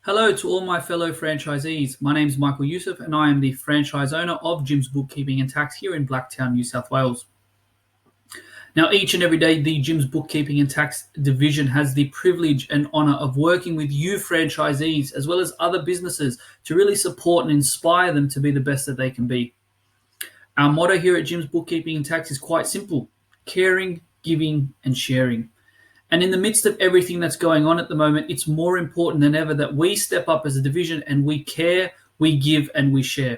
Hello to all my fellow franchisees. My name is Michael Youssef and I am the franchise owner of Jim's Bookkeeping and Tax here in Blacktown, New South Wales. Now, each and every day, the Jim's Bookkeeping and Tax division has the privilege and honour of working with you franchisees as well as other businesses to really support and inspire them to be the best that they can be. Our motto here at Jim's Bookkeeping and Tax is quite simple: caring, giving and sharing. And in the midst of everything that's going on at the moment, it's more important than ever that we step up as a division and we care, we give, and we share.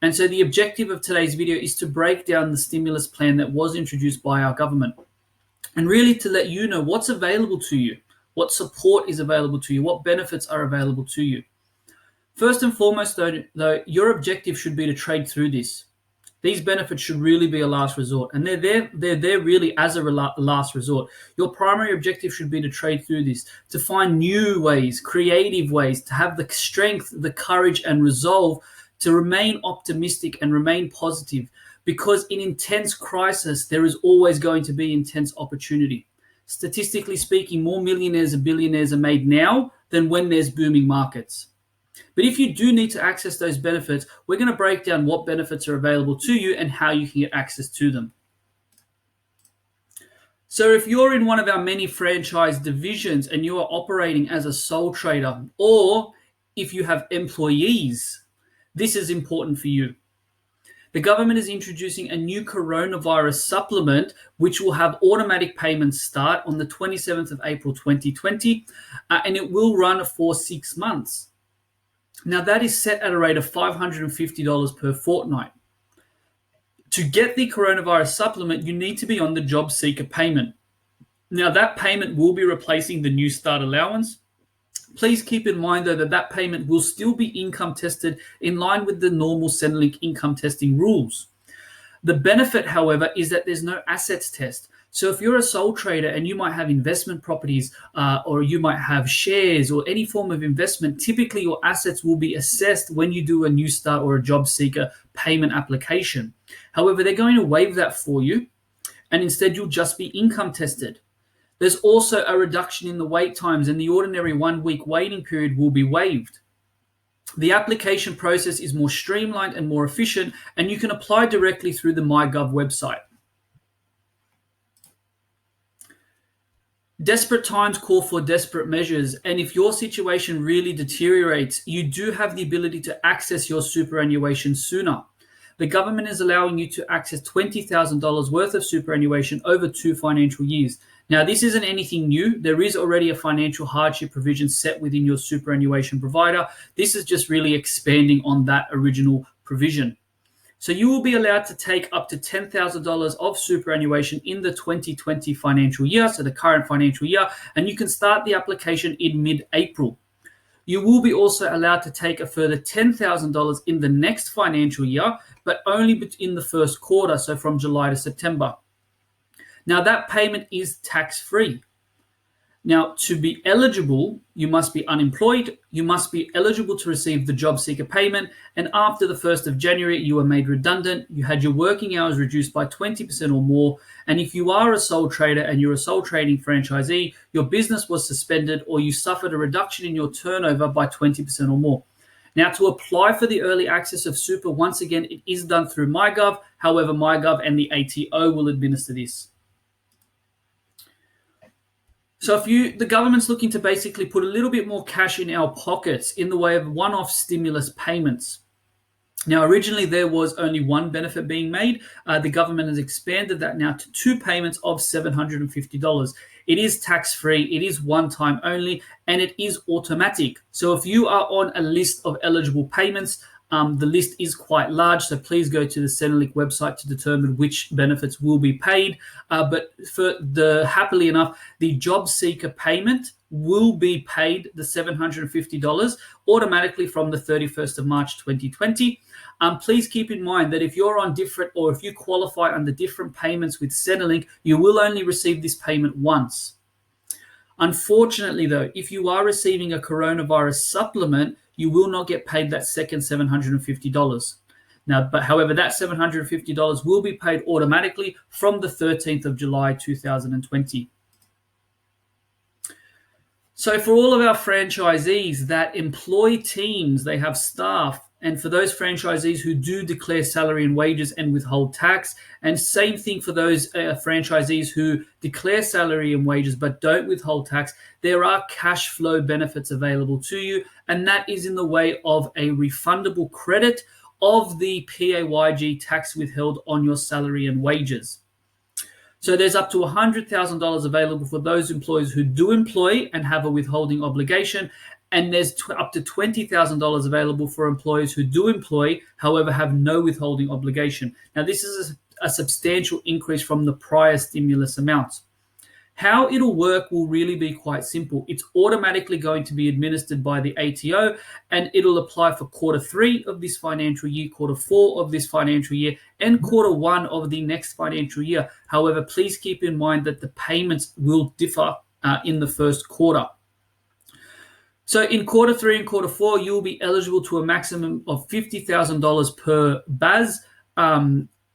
And so the objective of today's video is to break down the stimulus plan that was introduced by our government and really to let you know what's available to you, what support is available to you, what benefits are available to you. First and foremost, though, your objective should be to trade through this. These benefits should really be a last resort, and they're there really as a last resort. Your primary objective should be to trade through this, to find new ways, creative ways, to have the strength, the courage, and resolve to remain optimistic and remain positive, because in intense crisis, there is always going to be intense opportunity. Statistically speaking, more millionaires and billionaires are made now than when there's booming markets. But if you do need to access those benefits, we're going to break down what benefits are available to you and how you can get access to them. So if you're in one of our many franchise divisions and you are operating as a sole trader, or if you have employees, this is important for you. The government is introducing a new coronavirus supplement, which will have automatic payments start on the 27th of April 2020, and it will run for 6 months. Now, that is set at a rate of $550 per fortnight. To get the coronavirus supplement, you need to be on the job seeker payment. Now, that payment will be replacing the New Start allowance. Please keep in mind, though, that that payment will still be income tested in line with the normal Centrelink income testing rules. The benefit, however, is that there's no assets test. So if you're a sole trader and you might have investment properties or you might have shares or any form of investment, typically your assets will be assessed when you do a New Start or a job seeker payment application. However, they're going to waive that for you, and instead you'll just be income tested. There's also a reduction in the wait times, and the ordinary 1 week waiting period will be waived. The application process is more streamlined and more efficient, and you can apply directly through the MyGov website. Desperate times call for desperate measures, and if your situation really deteriorates, you do have the ability to access your superannuation sooner. The government is allowing you to access $20,000 worth of superannuation over 2 financial years. Now, this isn't anything new. There is already a financial hardship provision set within your superannuation provider. This is just really expanding on that original provision. So you will be allowed to take up to $10,000 of superannuation in the 2020 financial year, so the current financial year, and you can start the application in mid-April. You will be also allowed to take a further $10,000 in the next financial year, but only in the first quarter, so from July to September. Now, that payment is tax-free. Now, to be eligible, you must be unemployed, you must be eligible to receive the job seeker payment, and after the 1st of January, you were made redundant, you had your working hours reduced by 20% or more, and if you are a sole trader and you're a sole trading franchisee, your business was suspended or you suffered a reduction in your turnover by 20% or more. Now, to apply for the early access of super, once again, it is done through MyGov. However, MyGov and the ATO will administer this. So if the government's looking to basically put a little bit more cash in our pockets in the way of one-off stimulus payments. Now, originally there was only one benefit being made. The government has expanded that now to 2 payments of $750. It is tax-free, it is one-time only, and it is automatic. So if you are on a list of eligible payments, the list is quite large, so please go to the Centrelink website to determine which benefits will be paid. But happily enough, the job seeker payment will be paid, the $750, automatically from the 31st of March 2020. Please keep in mind that if you're on different, or if you qualify under different payments with Centrelink, you will only receive this payment once. Unfortunately, though, if you are receiving a coronavirus supplement, you will not get paid that second $750. Now, however, that $750 will be paid automatically from the 13th of July 2020. So for all of our franchisees that employ teams, they have staff, and for those franchisees who do declare salary and wages and withhold tax, and same thing for those franchisees who declare salary and wages but don't withhold tax, there are cash flow benefits available to you, and that is in the way of a refundable credit of the PAYG tax withheld on your salary and wages. So there's up to $100,000 available for those employers who do employ and have a withholding obligation. And there's up to $20,000 available for employers who do employ, however, have no withholding obligation. Now, this is a substantial increase from the prior stimulus amounts. How it'll work will really be quite simple. It's automatically going to be administered by the ATO, and it'll apply for quarter 3 of this financial year, quarter 4 of this financial year, and quarter 1 of the next financial year. However, please keep in mind that the payments will differ in the first quarter. So in quarter 3 and quarter 4, you'll be eligible to a maximum of $50,000 per BAS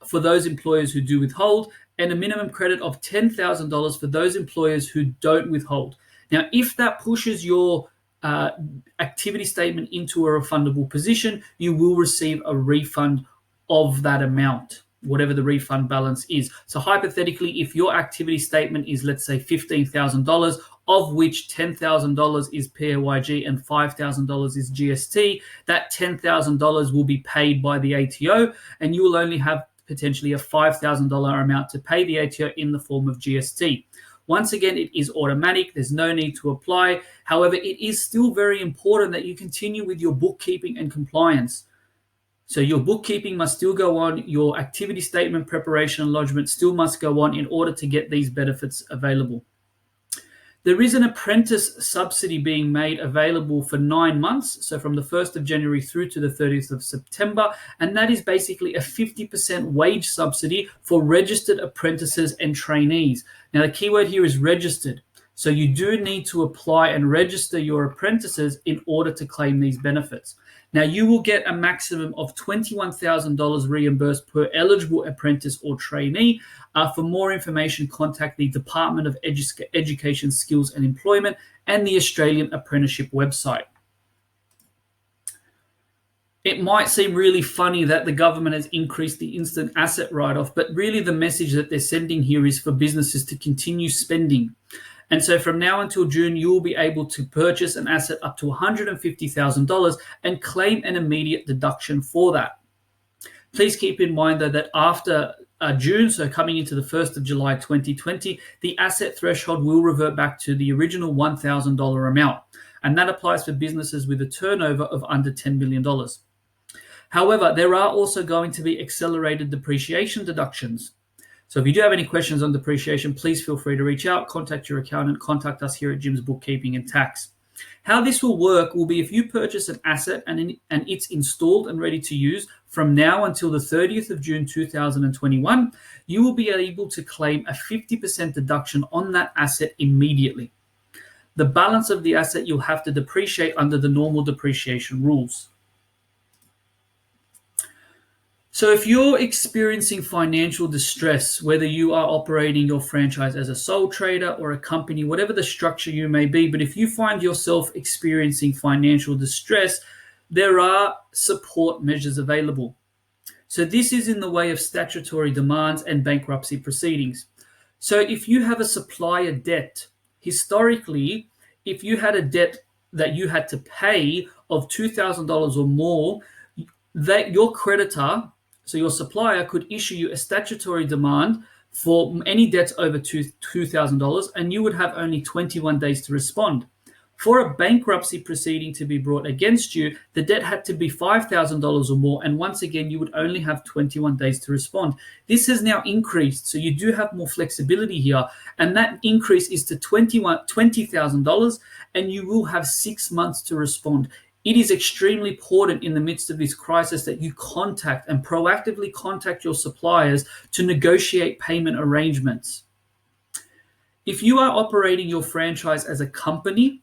for those employers who do withhold, and a minimum credit of $10,000 for those employers who don't withhold. Now, if that pushes your activity statement into a refundable position, you will receive a refund of that amount, whatever the refund balance is. So hypothetically, if your activity statement is, let's say, $15,000, of which $10,000 is PAYG and $5,000 is GST, that $10,000 will be paid by the ATO, and you will only have potentially a $5,000 amount to pay the ATO in the form of GST. Once again, it is automatic. There's no need to apply. However, it is still very important that you continue with your bookkeeping and compliance. So your bookkeeping must still go on. Your activity statement preparation and lodgement still must go on in order to get these benefits available. There is an apprentice subsidy being made available for 9 months, so from the 1st of January through to the 30th of September, and that is basically a 50% wage subsidy for registered apprentices and trainees. Now, the keyword here is registered, so you do need to apply and register your apprentices in order to claim these benefits. Now, you will get a maximum of $21,000 reimbursed per eligible apprentice or trainee. For more information, contact the Department of Education, Skills and Employment and the Australian Apprenticeship website. It might seem really funny that the government has increased the instant asset write-off, but really the message that they're sending here is for businesses to continue spending. And so from now until June, you will be able to purchase an asset up to $150,000 and claim an immediate deduction for that. Please keep in mind, though, that after June, so coming into the 1st of July 2020, the asset threshold will revert back to the original $1,000 amount. And that applies for businesses with a turnover of under $10 million. However, there are also going to be accelerated depreciation deductions. So if you do have any questions on depreciation, please feel free to reach out, contact your accountant, contact us here at Jim's Bookkeeping and Tax. How this will work will be if you purchase an asset and it's installed and ready to use from now until the 30th of June 2021, you will be able to claim a 50% deduction on that asset immediately. The balance of the asset you'll have to depreciate under the normal depreciation rules. So if you're experiencing financial distress, whether you are operating your franchise as a sole trader or a company, whatever the structure you may be, but if you find yourself experiencing financial distress, there are support measures available. So this is in the way of statutory demands and bankruptcy proceedings. So if you have a supplier debt, historically, if you had a debt that you had to pay of $2,000 or more, that your creditor, so your supplier, could issue you a statutory demand for any debts over $2,000, and you would have only 21 days to respond. For a bankruptcy proceeding to be brought against you, the debt had to be $5,000 or more, and once again, you would only have 21 days to respond. This has now increased, so you do have more flexibility here, and that increase is to $20,000, and you will have 6 months to respond. It is extremely important in the midst of this crisis that you contact and proactively contact your suppliers to negotiate payment arrangements. If you are operating your franchise as a company,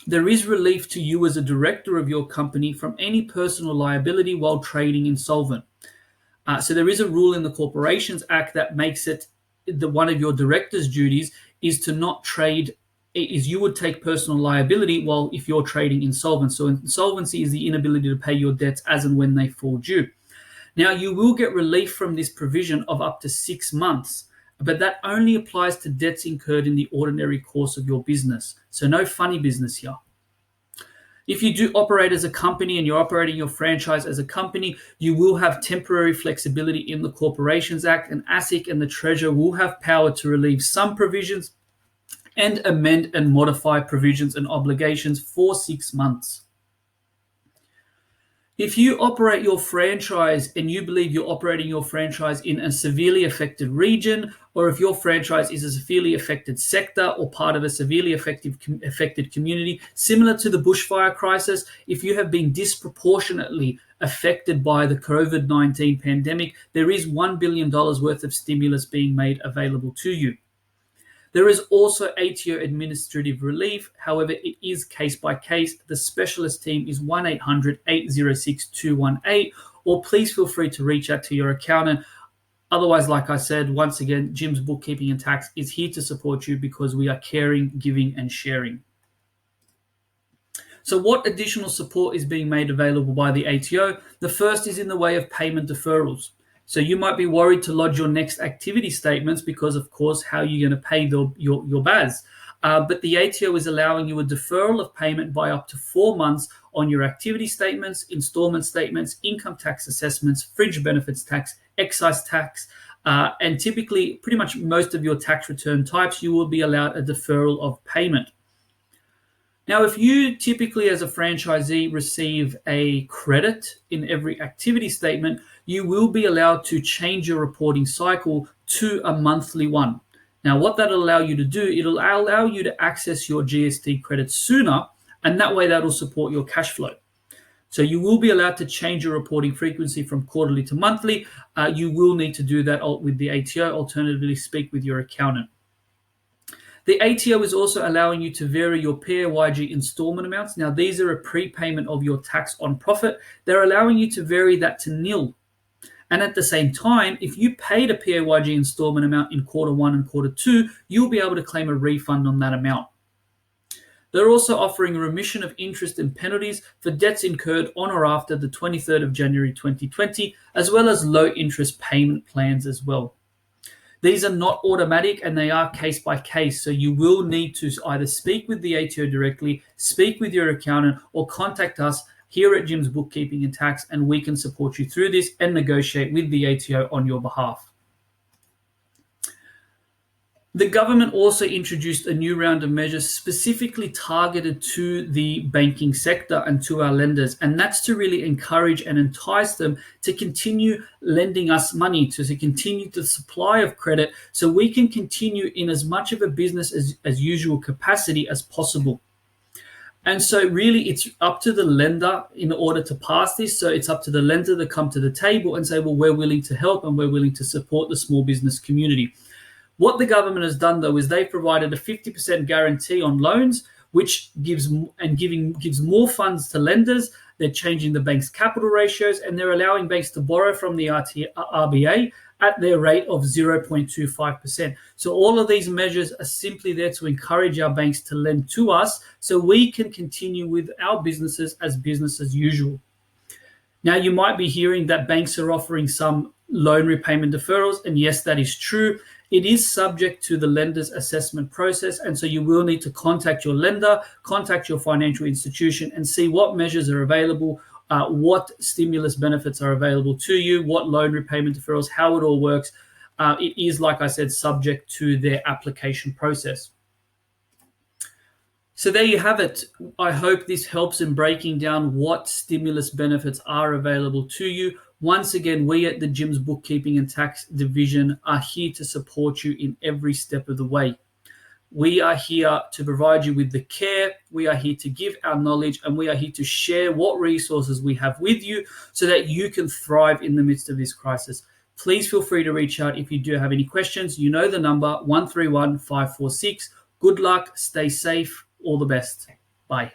there is relief to you as a director of your company from any personal liability while trading insolvent. So there is a rule in the Corporations Act that makes it one of your director's duties is to not trade is you would take personal liability while if you're trading insolvent. So insolvency is the inability to pay your debts as and when they fall due. Now, you will get relief from this provision of up to 6 months, but that only applies to debts incurred in the ordinary course of your business. So no funny business here. If you do operate as a company and you're operating your franchise as a company, you will have temporary flexibility in the Corporations Act, and ASIC and the Treasurer will have power to relieve some provisions and amend and modify provisions and obligations for 6 months. If you operate your franchise and you believe you're operating your franchise in a severely affected region, or if your franchise is a severely affected sector or part of a severely affected community, similar to the bushfire crisis, if you have been disproportionately affected by the COVID-19 pandemic, there is $1 billion worth of stimulus being made available to you. There is also ATO administrative relief. However, it is case by case. The specialist team is 1-800-806-218, or please feel free to reach out to your accountant. Otherwise, like I said, once again, Jim's Bookkeeping and Tax is here to support you because we are caring, giving, and sharing. So what additional support is being made available by the ATO? The first is in the way of payment deferrals. So you might be worried to lodge your next activity statements because, of course, how are you going to pay your BAS? But the ATO is allowing you a deferral of payment by up to 4 months on your activity statements, installment statements, income tax assessments, fringe benefits tax, excise tax, and typically pretty much most of your tax return types, you will be allowed a deferral of payment. Now, if you typically as a franchisee receive a credit in every activity statement, you will be allowed to change your reporting cycle to a monthly one. Now, what that'll allow you to do, it'll allow you to access your GST credits sooner, and that way that'll support your cash flow. So you will be allowed to change your reporting frequency from quarterly to monthly. You will need to do that with the ATO, alternatively speak with your accountant. The ATO is also allowing you to vary your PAYG installment amounts. Now, these are a prepayment of your tax on profit. They're allowing you to vary that to nil. And at the same time, if you paid a PAYG installment amount in quarter 1 and quarter 2, you'll be able to claim a refund on that amount. They're also offering a remission of interest and penalties for debts incurred on or after the 23rd of January 2020, as well as low interest payment plans as well. These are not automatic and they are case by case. So you will need to either speak with the ATO directly, speak with your accountant, or contact us here at Jim's Bookkeeping and Tax, and we can support you through this and negotiate with the ATO on your behalf. The government also introduced a new round of measures specifically targeted to the banking sector and to our lenders, and that's to really encourage and entice them to continue lending us money, to continue the supply of credit so we can continue in as much of a business as usual capacity as possible. And so really it's up to the lender in order to pass this. So it's up to the lender to come to the table and say, well, we're willing to help and we're willing to support the small business community. What the government has done, though, is they've provided a 50% guarantee on loans, which gives more funds to lenders. They're changing the bank's capital ratios, and they're allowing banks to borrow from the RBA at their rate of 0.25%. So all of these measures are simply there to encourage our banks to lend to us so we can continue with our businesses as business as usual. Now, you might be hearing that banks are offering some loan repayment deferrals, and yes, that is true. It is subject to the lender's assessment process, and so you will need to contact your lender, contact your financial institution, and see what measures are available, what stimulus benefits are available to you, what loan repayment deferrals, how it all works. It is, like I said, subject to their application process. So there you have it. I hope this helps in breaking down what stimulus benefits are available to you. Once again, we at the Jim's Bookkeeping and Tax Division are here to support you in every step of the way. We are here to provide you with the care, we are here to give our knowledge, and we are here to share what resources we have with you so that you can thrive in the midst of this crisis. Please feel free to reach out if you do have any questions. You know the number, 131 546. Good luck, stay safe, all the best. Bye.